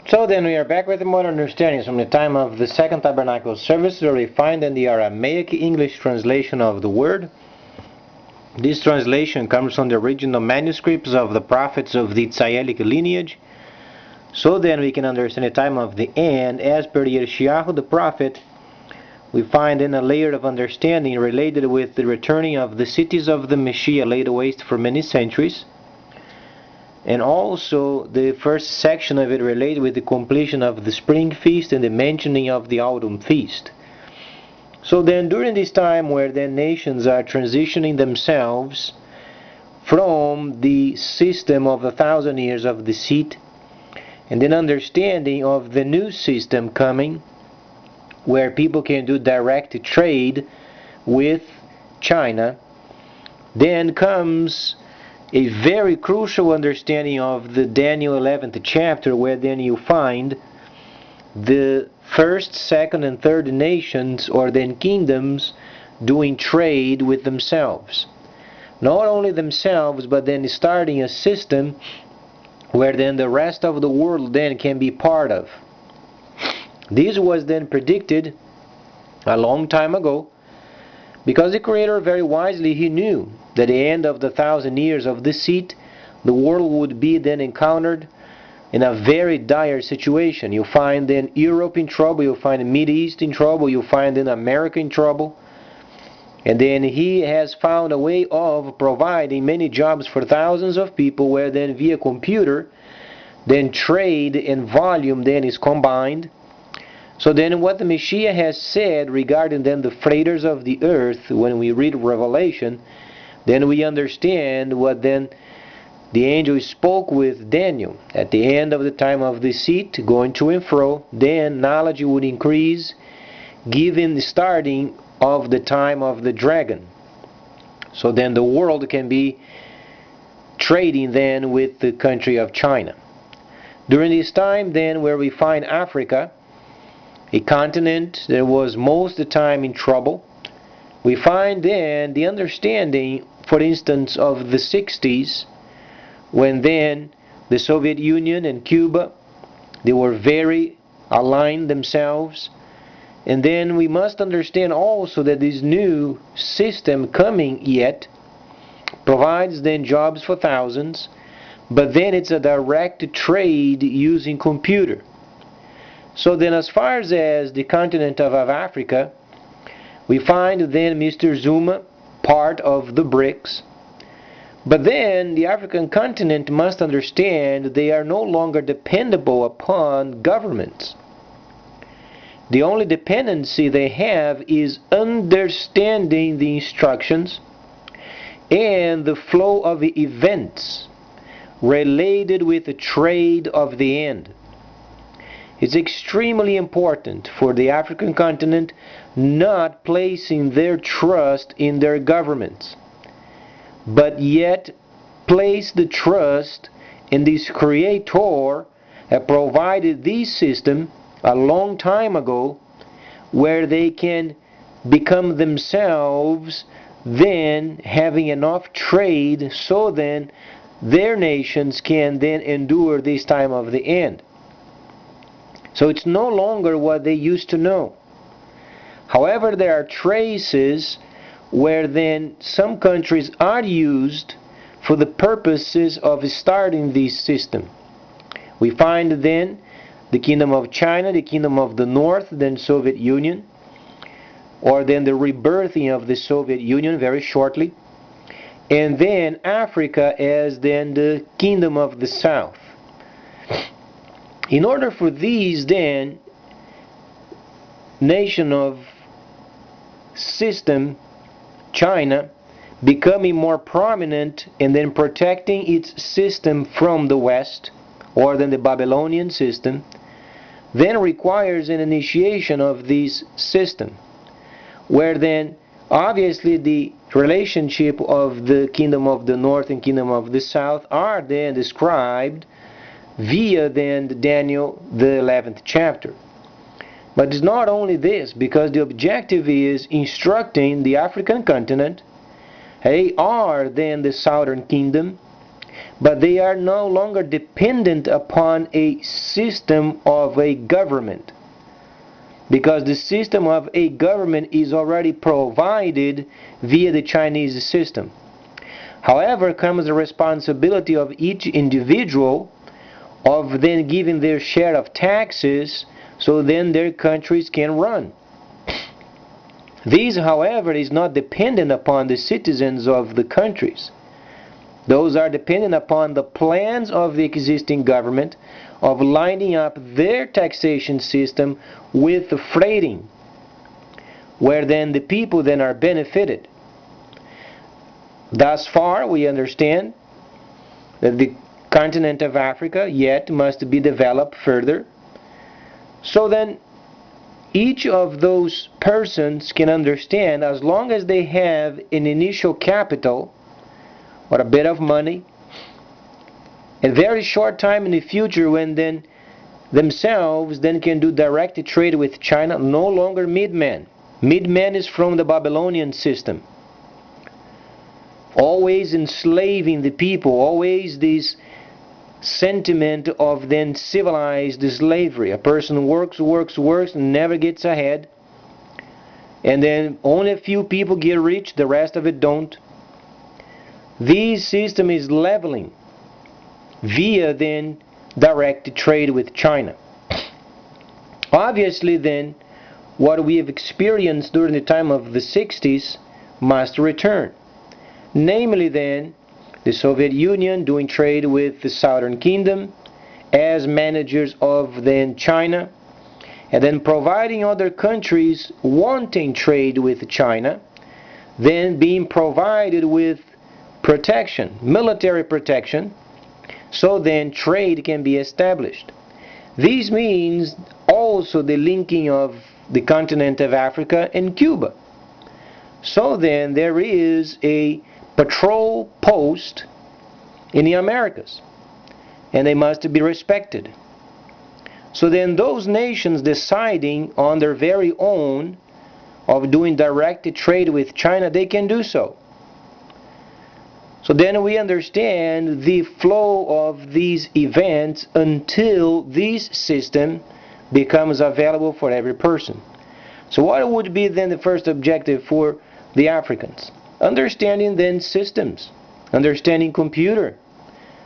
So then we are back with the modern understandings from the time of the Second Tabernacle service, where we find in the Aramaic English translation of the word. This translation comes from the original manuscripts of the prophets of the Tzayelic lineage. So then we can understand the time of the end as per Yeshayahu the prophet. We find in a layer of understanding related with the returning of the cities of the Messiah laid waste for many centuries. And also the first section of it related with the completion of the spring feast and the mentioning of the autumn feast. So then during this time where then nations are transitioning themselves from the system of 1,000 years of deceit and then understanding of the new system coming where people can do direct trade with China, then comes a very crucial understanding of the Daniel 11th chapter, where then you find the first, second, and third nations, or then kingdoms, doing trade with themselves. Not only themselves, but then starting a system where then the rest of the world then can be part of. This was then predicted a long time ago, because the Creator very wisely, He knew that at the end of the 1,000 years of deceit, the world would be then encountered in a very dire situation. You'll find then Europe in trouble, you'll find the Middle East in trouble, you'll find then America in trouble. And then He has found a way of providing many jobs for thousands of people, where then via computer, then trade and volume then is combined. So then what the Messiah has said regarding then the freighters of the earth, when we read Revelation, then we understand what then the angel spoke with Daniel. At the end of the time of deceit, going to and fro, then knowledge would increase, given the starting of the time of the dragon. So then the world can be trading then with the country of China. During this time then where we find Africa, a continent that was most of the time in trouble, we find then the understanding, for instance, of the 60s, when then the Soviet Union and Cuba, they were very aligned themselves. And then we must understand also that this new system coming yet provides then jobs for thousands, but then it's a direct trade using computer. So then as far as the continent of Africa, we find then Mr. Zuma part of the BRICS. But then the African continent must understand they are no longer dependable upon governments. The only dependency they have is understanding the instructions and the flow of the events related with the trade of the end. It's extremely important for the African continent not placing their trust in their governments, but yet place the trust in this Creator that provided this system a long time ago, where they can become themselves then having enough trade so then their nations can then endure this time of the end. So it's no longer what they used to know. However, there are traces where then some countries are used for the purposes of starting this system. We find then the Kingdom of China, the Kingdom of the North, then Soviet Union, or then the rebirthing of the Soviet Union very shortly, and then Africa as then the Kingdom of the South. In order for these then nation of system, China, becoming more prominent and then protecting its system from the West, or then the Babylonian system, then requires an initiation of this system, where then obviously the relationship of the Kingdom of the North and Kingdom of the South are then described via then Daniel the 11th chapter. But it's not only this, because the objective is instructing the African continent, they are then the southern kingdom, but they are no longer dependent upon a system of a government, because the system of a government is already provided via the Chinese system. However, comes the responsibility of each individual of then giving their share of taxes, so then their countries can run. This, however, is not dependent upon the citizens of the countries. Those are dependent upon the plans of the existing government of lining up their taxation system with the freighting, where then the people then are benefited. Thus far, we understand that the continent of Africa yet must be developed further. So then, each of those persons can understand, as long as they have an initial capital or a bit of money, a very short time in the future when then themselves then can do direct trade with China, no longer middleman. Middleman is from the Babylonian system, always enslaving the people, always this sentiment of then civilized slavery. A person works, and never gets ahead, and then only a few people get rich, the rest of it don't. This system is leveling via then direct trade with China. Obviously then, what we have experienced during the time of the 60s must return. Namely then, the Soviet Union doing trade with the Southern Kingdom as managers of then China, and then providing other countries wanting trade with China, then being provided with protection, military protection, so then trade can be established. This means also the linking of the continent of Africa and Cuba. So then there is a patrol post in the Americas, and they must be respected. So then those nations deciding on their very own of doing direct trade with China, they can do so. So then we understand the flow of these events until this system becomes available for every person. So what would be then the first objective for the Africans? Understanding then systems, understanding computer,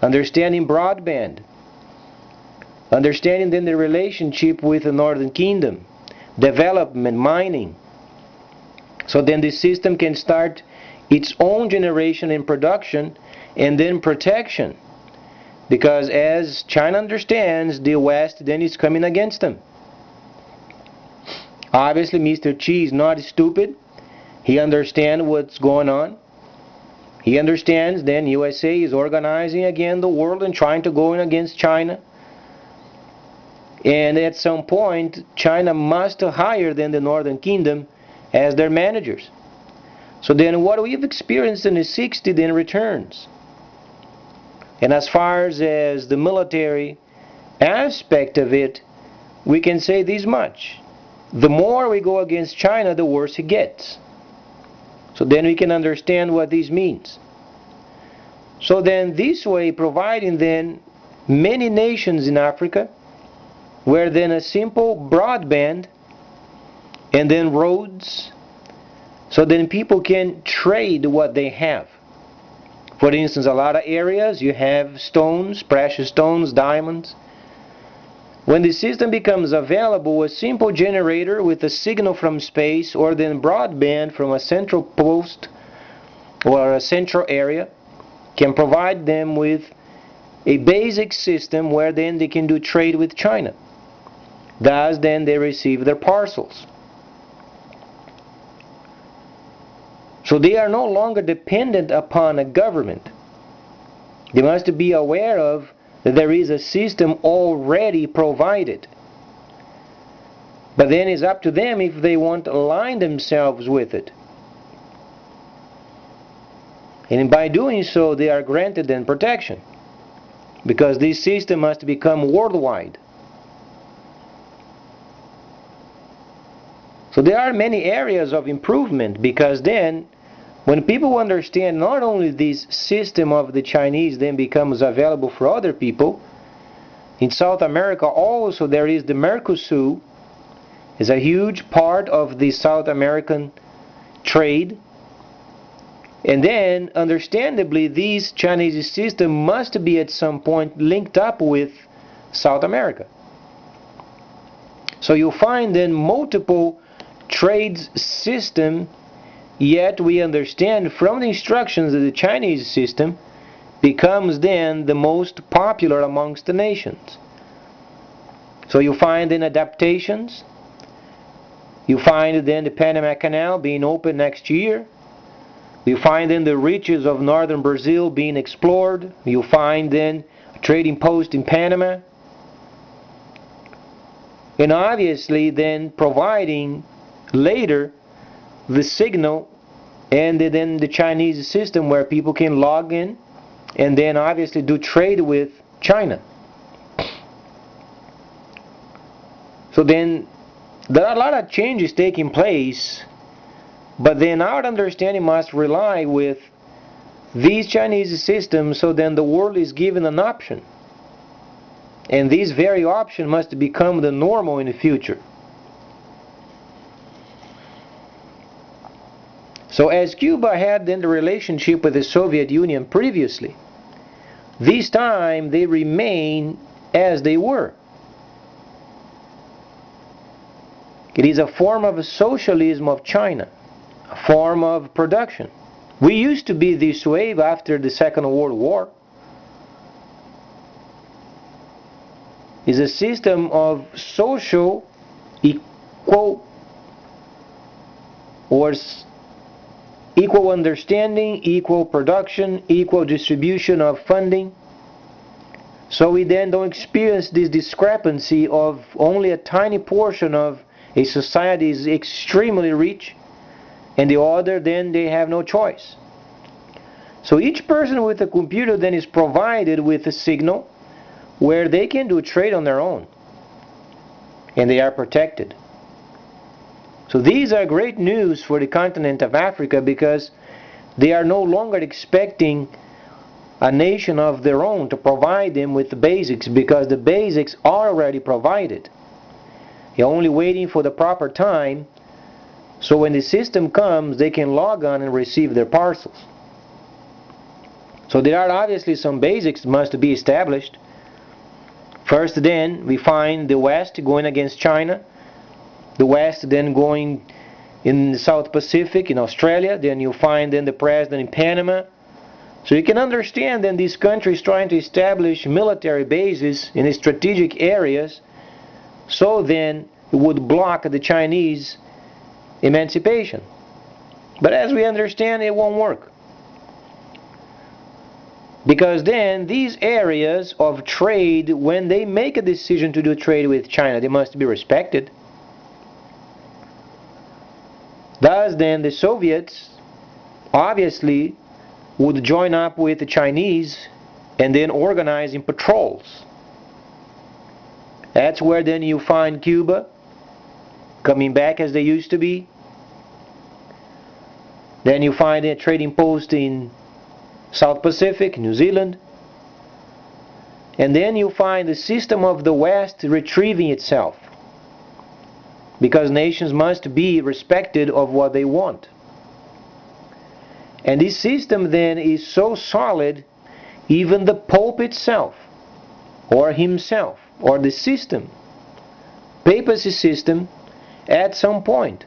understanding broadband, understanding then the relationship with the Northern Kingdom, development, mining. So then the system can start its own generation and production, and then protection. Because as China understands, the West then is coming against them. Obviously, Mr. Xi is not stupid. He understands what's going on. He understands then USA is organizing again the world and trying to go in against China. And at some point, China must hire then the Northern Kingdom as their managers. So then what we've experienced in the 60s then returns. And as far as the military aspect of it, we can say this much. The more we go against China, the worse it gets. So then we can understand what this means. So then this way, providing then many nations in Africa, where then a simple broadband and then roads, so then people can trade what they have. For instance, a lot of areas you have stones, precious stones, diamonds. When the system becomes available, a simple generator with a signal from space or then broadband from a central post or a central area can provide them with a basic system where then they can do trade with China. Thus then they receive their parcels. So they are no longer dependent upon a government. They must be aware of that there is a system already provided. But then it's up to them if they want to align themselves with it. And by doing so, they are granted then protection, because this system must become worldwide. So there are many areas of improvement, because then When people understand not only this system of the Chinese then becomes available for other people, in South America also there is the Mercosur, is a huge part of the South American trade. And then, understandably, this Chinese system must be at some point linked up with South America. So you find then multiple trade system, yet we understand from the instructions that the Chinese system becomes then the most popular amongst the nations. So you find then adaptations. You find then the Panama Canal being opened next year. You find then the reaches of northern Brazil being explored. You find then a trading post in Panama. And obviously then providing later the signal and then the Chinese system where people can log in and then obviously do trade with China. So then there are a lot of changes taking place, but then our understanding must rely with these Chinese systems, so then the world is given an option. And this very option must become the normal in the future. So as Cuba had then the relationship with the Soviet Union previously, this time they remain as they were. It is a form of socialism of China, a form of production. We used to be this way after the Second World War. It's a system of social equal understanding, equal production, equal distribution of funding. So we then don't experience this discrepancy of only a tiny portion of a society is extremely rich and the other then they have no choice. So each person with a computer then is provided with a signal where they can do trade on their own and they are protected. So these are great news for the continent of Africa because they are no longer expecting a nation of their own to provide them with the basics, because the basics are already provided. You're only waiting for the proper time, so when the system comes they can log on and receive their parcels. So there are obviously some basics that must be established. First then we find the West going against China, the West then going in the South Pacific, in Australia, then you find then the president in Panama. So you can understand then these countries trying to establish military bases in strategic areas, so then it would block the Chinese emancipation. But as we understand, it won't work. Because then these areas of trade, when they make a decision to do trade with China, they must be respected. Thus then the Soviets obviously would join up with the Chinese and then organize in patrols. That's where then you find Cuba coming back as they used to be. Then you find a trading post in South Pacific, New Zealand. And then you find the system of the West retrieving itself, because nations must be respected of what they want. And this system then is so solid, even the Pope itself, or himself, or the system, papacy system, at some point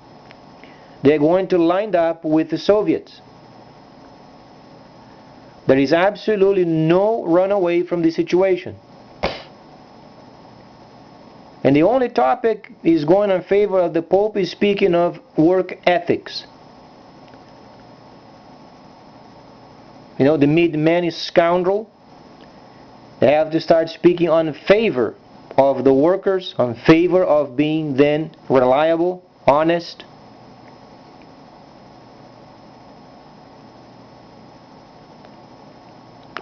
they're going to line up with the Soviets. There is absolutely no runaway from the situation. And the only topic is going in favor of the Pope is speaking of work ethics. You know, the mid-man is scoundrel. They have to start speaking on favor of the workers, on favor of being then reliable, honest.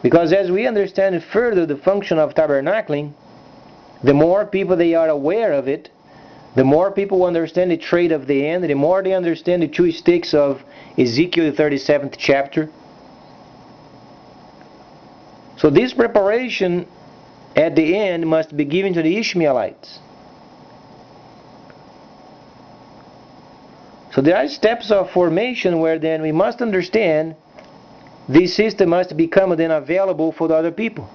Because as we understand further the function of tabernacling, the more people they are aware of it, the more people understand the trade of the end, the more they understand the two sticks of Ezekiel 37th chapter. So this preparation at the end must be given to the Ishmaelites. So there are steps of formation where then we must understand this system must become then available for the other people.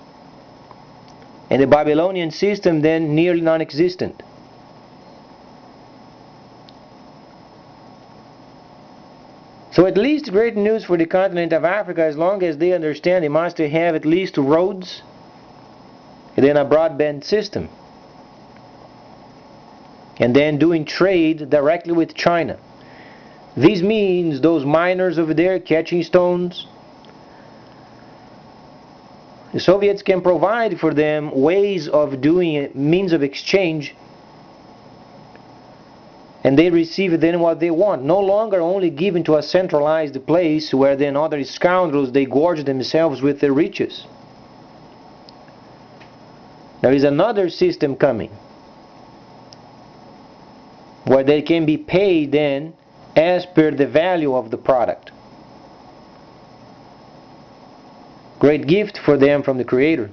And the Babylonian system then nearly non-existent. So at least great news for the continent of Africa, as long as they understand they must have at least roads and then a broadband system. And then doing trade directly with China. This means those miners over there catching stones, the Soviets can provide for them ways of doing it, means of exchange, and they receive then what they want. No longer only given to a centralized place where then other scoundrels, they gorge themselves with their riches. There is another system coming where they can be paid then as per the value of the product. Great gift for them from the Creator.